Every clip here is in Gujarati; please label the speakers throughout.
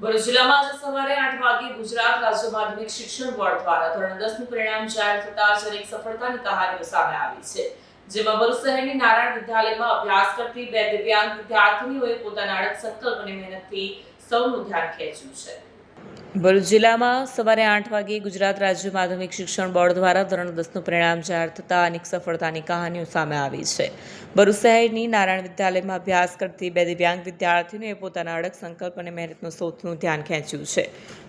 Speaker 1: ભરૂચ જિલ્લામાં આજે સવારે 8 વાગે ગુજરાત રાજ્ય માધ્યમિક શિક્ષણ બોર્ડ દ્વારા ધોરણ 10નું પરિણામ જાહેર થતા જ એક સફળતાની કહાનીઓ સામે આવી છે, જેમાં ભરૂચ શહેરની નારાયણ વિદ્યાલયમાં અભ્યાસ કરતી બે દિવ્યાંગ વિદ્યાર્થીનીઓએ પોતાના અડગ સંકલ્પ અને મહેનતથી સૌનું ધ્યાન ખેંચ્યું છે। ભરૂચ જિલ્લામાં સવારે 8 વાગે ગુજરાત રાજ્ય માધ્યમિક શિક્ષણ બોર્ડ દ્વારા ધોરણ 10નું પરિણામ જાહેર થતા અનેક સફળતાની કહાનીઓ સામે આવી છે। ભરૂચ શહેરની નારાયણ વિદ્યાલયમાં અભ્યાસ કરતી બે દિવ્યાંગ વિદ્યાર્થીનીઓએ પોતાના અડગ સંકલ્પ અને મહેનતનું સૌનું ધ્યાન ખેંચ્યું છે।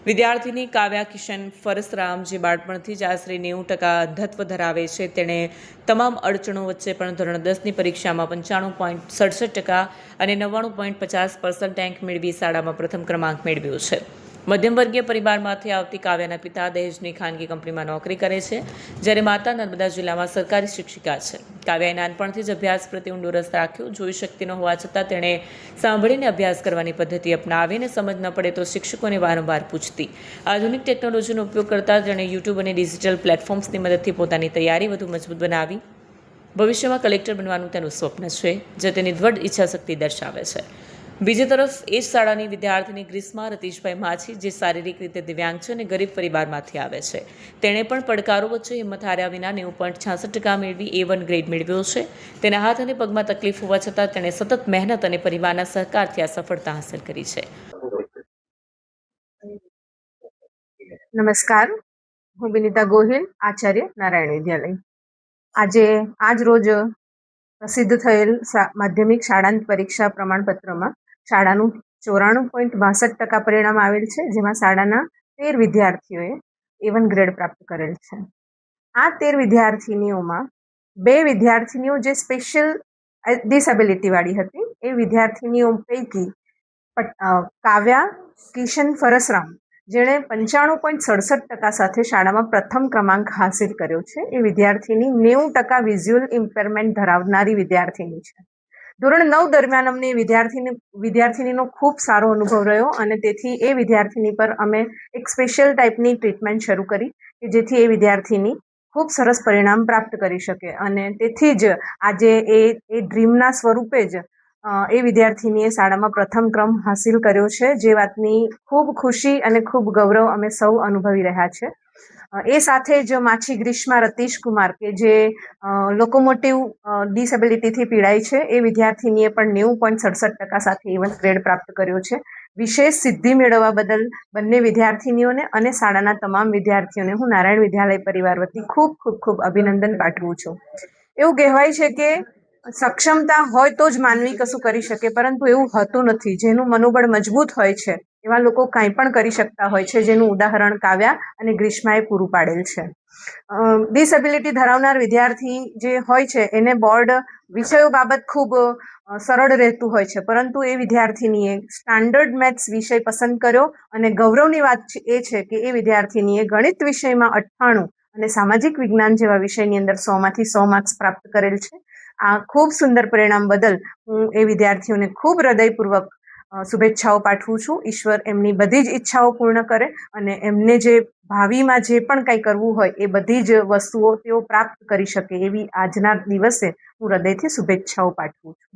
Speaker 1: વિદ્યાર્થીની કાવ્યા કિશન ફરસરામ, જે બાળપણથી જ આશરે 90% અંધત્વ ધરાવે છે, તેણે તમામ અડચણો વચ્ચે પણ ધોરણ 10ની પરીક્ષામાં 95.67% અને 99.50% રેન્ક મેળવી શાળામાં પ્રથમ ક્રમાંક મેળવ્યો છે। મધ્યમવર્ગીય પરિવારમાંથી આવતી કાવ્યાના પિતા દહેજની ખાનગી કંપનીમાં નોકરી કરે છે, જ્યારે માતા નર્મદા જિલ્લામાં સરકારી શિક્ષિકા છે। કાવ્યાએ નાનપણથી જ અભ્યાસ પ્રત્યે ઊંડો રસ રાખ્યો। જોઈ શકતી ન હોવા છતાં તેણે સાંભળીને અભ્યાસ કરવાની પદ્ધતિ અપનાવીને સમજ ન પડે તો શિક્ષકોને વારંવાર પૂછતી। આધુનિક ટેકનોલોજીનો ઉપયોગ કરતા તેણે યુટ્યુબ અને ડિજિટલ પ્લેટફોર્મ્સની મદદથી પોતાની તૈયારી વધુ મજબૂત બનાવી। ભવિષ્યમાં કલેક્ટર બનવાનું તેનું સ્વપ્ન છે, જે તેની દૃઢ ઈચ્છાશક્તિ દર્શાવે છે। બીજી તરફ એ જ શાળાની વિદ્યાર્થીની ગ્રીષ્મા રતીશભાઈ માછી, જે શારીરિક રીતે દિવ્યાંગ છે અને ગરીબ પરિવારમાંથી આવે છે, તેણે પણ પડકારો વચ્ચે હિંમત હાર્યા વિના 90.66% મેળવી A1 ગ્રેડ મેળવ્યો છે। તેના હાથ અને પગમાં તકલીફ હોવા છતાં તેણે સતત મહેનત અને પરિવારના સહકારથી આ સફળતા હાંસલ કરી છે।
Speaker 2: નમસ્કાર, હું વિનિતા ગોહિલ, આચાર્ય નારાયણ વિદ્યાલય। આજ રોજ પ્રસિદ્ધ થયેલ માધ્યમિક શાળાંત પરીક્ષા પ્રમાણપત્રમાં શાળાનું 94.62% પરિણામ આવેલ છે, જેમાં શાળાના 13 વિદ્યાર્થીઓએ A1 ગ્રેડ પ્રાપ્ત કરેલ છે। આ 13 વિદ્યાર્થીનીઓમાં 2 વિદ્યાર્થીનીઓ જે સ્પેશિયલ ડિસેબિલિટીવાળી હતી, એ વિદ્યાર્થીનીઓ પૈકી કાવ્યા કિશન ફરસરામ, જેણે 95.67% સાથે શાળામાં પ્રથમ ક્રમાંક હાંસિલ કર્યો છે, એ વિદ્યાર્થીની 90% વિઝ્યુઅલ ઇમ્પેરમેન્ટ ધરાવનારી વિદ્યાર્થીની છે। ધોરણ 9 દરમિયાન અમને વિદ્યાર્થીનીનો ખૂબ સારો અનુભવ રહ્યો અને તેથી એ વિદ્યાર્થીની પર અમે એક સ્પેશિયલ ટાઈપની ટ્રીટમેન્ટ શરૂ કરી કે જેથી એ વિદ્યાર્થીની ખૂબ સરસ પરિણામ પ્રાપ્ત કરી શકે, અને તેથી જ આજે એ ડ્રીમના સ્વરૂપે જ એ વિદ્યાર્થીનીએ શાળામાં પ્રથમ ક્રમ હાંસિલ કર્યો છે, જે વાતની ખૂબ ખુશી અને ખૂબ ગૌરવ અમે સૌ અનુભવી રહ્યા છે। એ સાથે જ માછી ગ્રીષ્મા રતીશ કુમાર, કે જે લોકોમોટિવ ડિસેબિલિટીથી પીડાય છે, એ વિદ્યાર્થીનીએ પણ 90.67% સાથે A1 ગ્રેડ પ્રાપ્ત કર્યો છે। વિશેષ સિદ્ધિ મેળવવા બદલ બંને વિદ્યાર્થીનીઓને અને શાળાના તમામ વિદ્યાર્થીઓને હું નારાયણ વિદ્યાલય પરિવાર વતી ખૂબ ખૂબ ખૂબ અભિનંદન પાઠવું છું। એવું કહેવાય છે કે સક્ષમતા હોય તો જ માનવી કશું કરી શકે, પરંતુ એવું હોતું નથી। જેનું મનોબળ મજબૂત હોય છે એવા લોકો કાંઈ પણ કરી શકતા હોય છે, જેનું ઉદાહરણ કાવ્યા અને ગ્રીષ્માએ પૂરું પાડેલ છે। ડિસેબિલિટી ધરાવનાર વિદ્યાર્થી જે હોય છે એને બોર્ડ વિષયો બાબત ખૂબ સરળ રહેતું હોય છે, પરંતુ એ વિદ્યાર્થીનીએ સ્ટાન્ડર્ડ મેથ્સ વિષય પસંદ કર્યો, અને ગૌરવની વાત એ છે કે એ વિદ્યાર્થીનીએ ગણિત વિષયમાં 98 અને સામાજિક વિજ્ઞાન જેવા વિષયની અંદર 100માંથી 100 માર્ક્સ પ્રાપ્ત કરેલ છે। આ ખૂબ સુંદર પરિણામ બદલ હું એ વિદ્યાર્થીઓને ખૂબ હૃદયપૂર્વક શુભેચ્છાઓ પાઠવું છું। ઈશ્વર એમની બધી જ ઈચ્છાઓ પૂર્ણ કરે અને એમને જે ભાવિમાં જે પણ કંઈ કરવું હોય એ બધી જ વસ્તુઓ તેઓ પ્રાપ્ત કરી શકે, એવી આજના દિવસે હું હૃદયથી શુભેચ્છાઓ પાઠવું છું।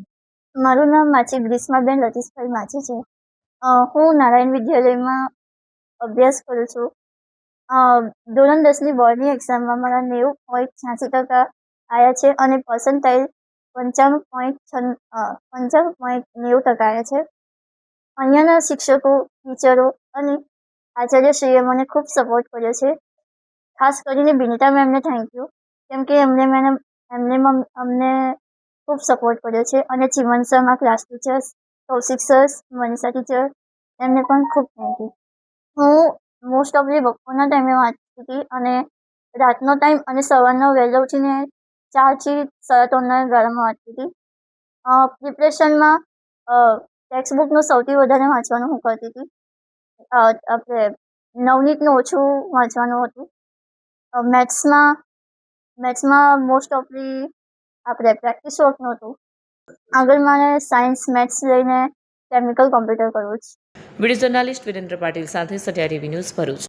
Speaker 3: મારું નામ માછી ગ્રીષ્માબેન રતીશભાઈ માછી છે। હું નારાયણ વિદ્યાલયમાં અભ્યાસ કરું છું। ધોરણ 10ની બોર્ડની એક્ઝામમાં મારા 90.86% આવ્યા છે અને પર્સન્ટાઇલ 95.90% આવ્યા છે। અહીંયાના શિક્ષકો, ટીચરો અને આચાર્યશ્રીએ મને ખૂબ સપોર્ટ કર્યો છે। ખાસ કરીને બિનિતા મેમને થેન્ક યુ, કેમ કે અમને ખૂબ સપોર્ટ કર્યો છે, અને ચીમન સર, મારા class teachers, Kaushik sir, Manisha teacher, એમને પણ ખૂબ થેન્ક યુ। હું મોસ્ટ ઓફલી બપોરના ટાઈમે વાંચતી હતી, અને રાતનો ટાઈમ અને સવારનો વહેલો ઉઠીને 4 થી 3:30 ગાળામાં વાંચતી હતી। પ્રિપરેશનમાં ટેક્સ્ટ બુકનું સૌથી વધારે વાંચવાનું હું કરતી હતી। આપણે નવનીતનું ઓછું વાંચવાનું હતું। મેથ્સમાં મોસ્ટ ઓફલી આપણે પ્રેક્ટિસ વર્કનું હતું। આગળ મારે સાયન્સ મેથ્સ લઈને કેમિકલ કોમ્પ્યુટર કરવું છે।
Speaker 1: વિડીયો જર્નાલિસ્ટ વિરેન્દ્ર પાટીલ સાથે સત્યા ટીવી ન્યૂઝ ભરૂચ।